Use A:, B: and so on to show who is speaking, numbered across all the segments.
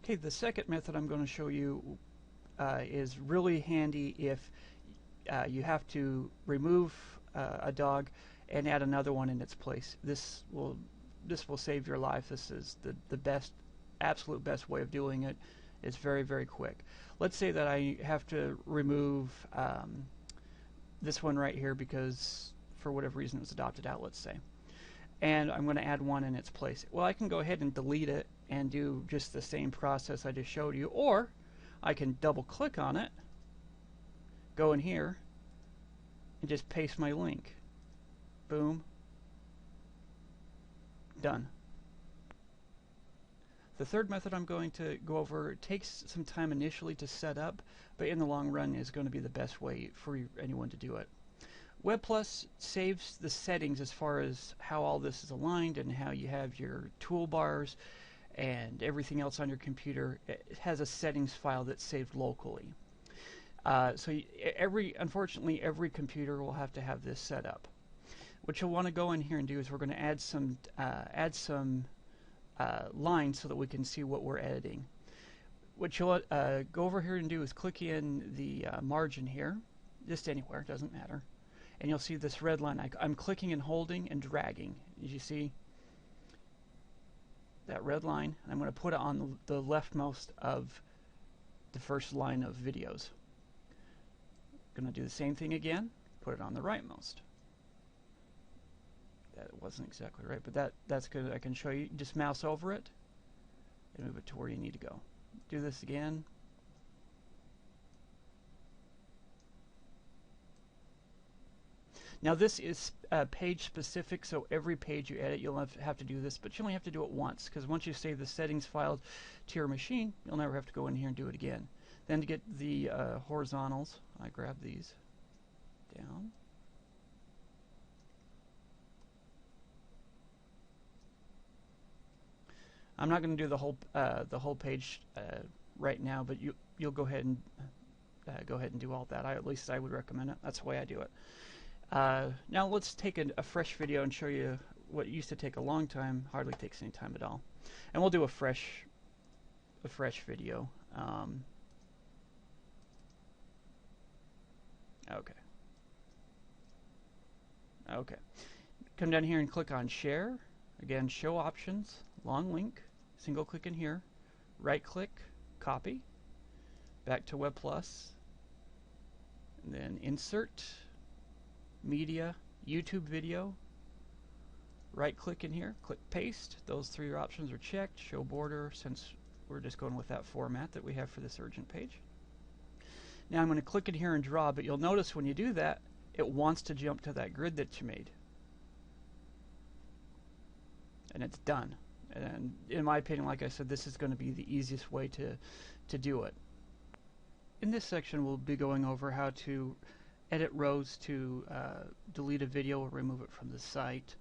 A: Okay, the second method I'm going to show you is really handy if you have to remove a dog and add another one in its place. This will save your life. This is the best, absolute best way of doing it. It's very, very quick. Let's say that I have to remove this one right here because for whatever reason it was adopted out, let's say. And I'm going to add one in its place. Well, I can go ahead and delete it and do just the same process I just showed you, or I can double click on it, go in here, and just paste my link. Boom. Done. The third method I'm going to go over takes some time initially to set up, but in the long run is going to be the best way for anyone to do it. WebPlus saves the settings as far as how all this is aligned and how you have your toolbars and everything else on your computer. It has a settings file that's saved locally. Unfortunately, every computer will have to have this set up. What you'll want to go in here and do is we're going to add some lines so that we can see what we're editing. What you'll go over here and do is click in the margin here, just anywhere, doesn't matter. And you'll see this red line. I'm clicking and holding and dragging. As you see that red line, I'm going to put it on the leftmost of the first line of videos. Going to do the same thing again, put it on the rightmost. That wasn't exactly right, but that's good. I can show you. Just mouse over it and move it to where you need to go. Do this again. Now this is page specific, so every page you edit you'll have to do this, but you only have to do it once, because once you save the settings file to your machine, you'll never have to go in here and do it again. Then to get the horizontals, I grab these down. I'm not going to do the whole page right now, but you'll go ahead and do all that. At least I would recommend it. That's the way I do it. Now let's take a fresh video and show you what used to take a long time, hardly takes any time at all. And we'll do a fresh video. Okay. Come down here and click on Share. Again, Show Options, Long Link. Single click in here. Right click, Copy. Back to WebPlus. And then Insert. Media, YouTube video, right click in here, click paste. Those three options are checked. Show border, since we're just going with that format that we have for this urgent page. Now I'm going to click in here and draw, but you'll notice when you do that, it wants to jump to that grid that you made. And it's done. And in my opinion, like I said, this is going to be the easiest way to do it. In this section, we'll be going over how to edit rows to delete a video or remove it from the site,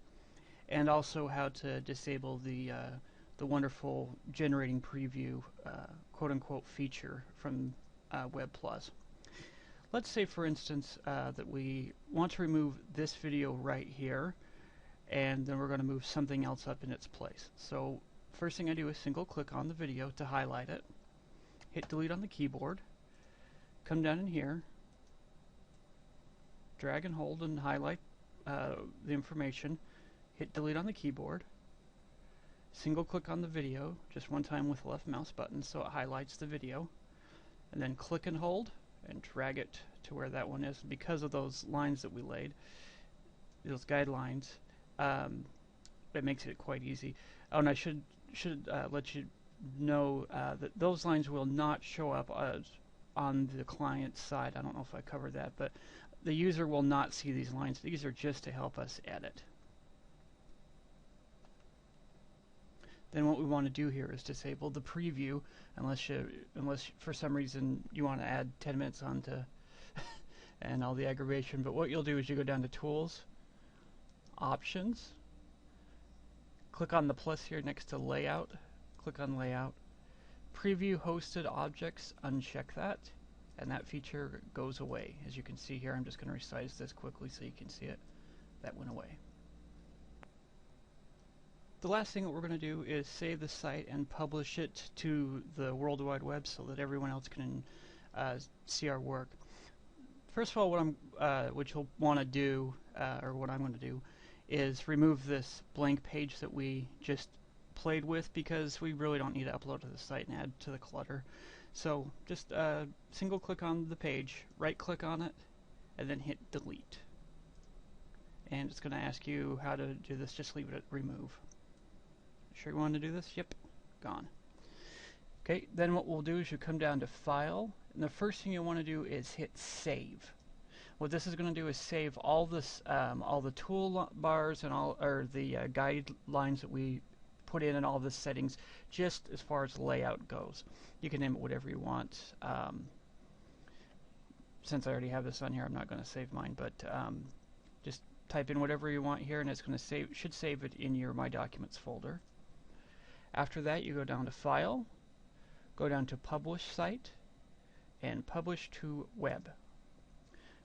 A: and also how to disable the wonderful generating preview quote-unquote feature from WebPlus. Let's say, for instance, that we want to remove this video right here, and then we're going to move something else up in its place. So first thing I do is single click on the video to highlight it, hit delete on the keyboard, come down in here, drag and hold and highlight the information, hit delete on the keyboard, single click on the video just one time with the left mouse button so it highlights the video, and then click and hold and drag it to where that one is. Because of those lines that we laid, those guidelines, it makes it quite easy. Oh, and I should let you know that those lines will not show up on the client side. I don't know if I covered that, but the user will not see these lines. These are just to help us edit. Then what we want to do here is disable the preview, unless for some reason you want to add 10 minutes onto and all the aggravation. But what you'll do is you go down to Tools, Options, click on the plus here next to Layout, click on Layout, Preview Hosted Objects, uncheck that, and that feature goes away. As you can see here, I'm just going to resize this quickly so you can see it. That went away. The last thing that we're going to do is save the site and publish it to the World Wide Web so that everyone else can see our work. First of all, what you'll want to do, or what I'm going to do, is remove this blank page that we just played with, because we really don't need to upload to the site and add to the clutter. So just single click on the page, right click on it, and then hit delete. And it's going to ask you how to do this. Just leave it at remove. Sure you want to do this? Yep, gone. Okay, then what we'll do is you come down to File, and the first thing you want to do is hit Save. What this is going to do is save all this, all the toolbars and the guidelines that we put in and all the settings, just as far as layout goes. You can name it whatever you want. Since I already have this on here, I'm not going to save mine, but just type in whatever you want here, and it's going to should save it in your My Documents folder. After that, you go down to File, go down to Publish Site, and Publish to Web.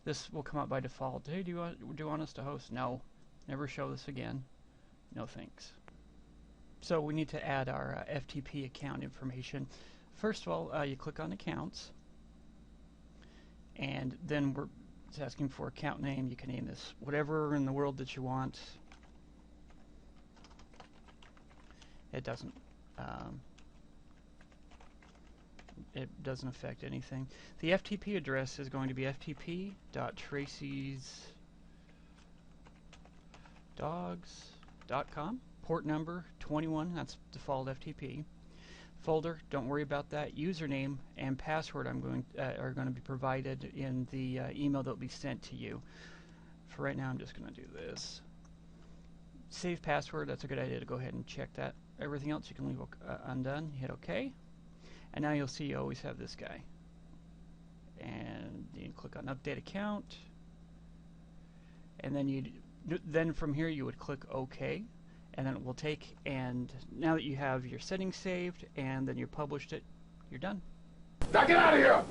A: This will come up by default. Hey, do you want us to host? No. Never show this again. No thanks. So we need to add our FTP account information. First of all, you click on Accounts, and then it's asking for account name. You can name this whatever in the world that you want. It doesn't affect anything. The FTP address is going to be ftp.tracysdogs.com. Port number 21, that's default FTP. Folder, don't worry about that. Username and password are going to be provided in the email that will be sent to you. For right now, I'm just going to do this. Save password, that's a good idea to go ahead and check that. Everything else you can leave undone. Hit OK. And now you'll see you always have this guy. And you can click on Update Account. And then from here you would click OK. And then it will take, and now that you have your settings saved and then you published it, you're done.
B: Now get out of here!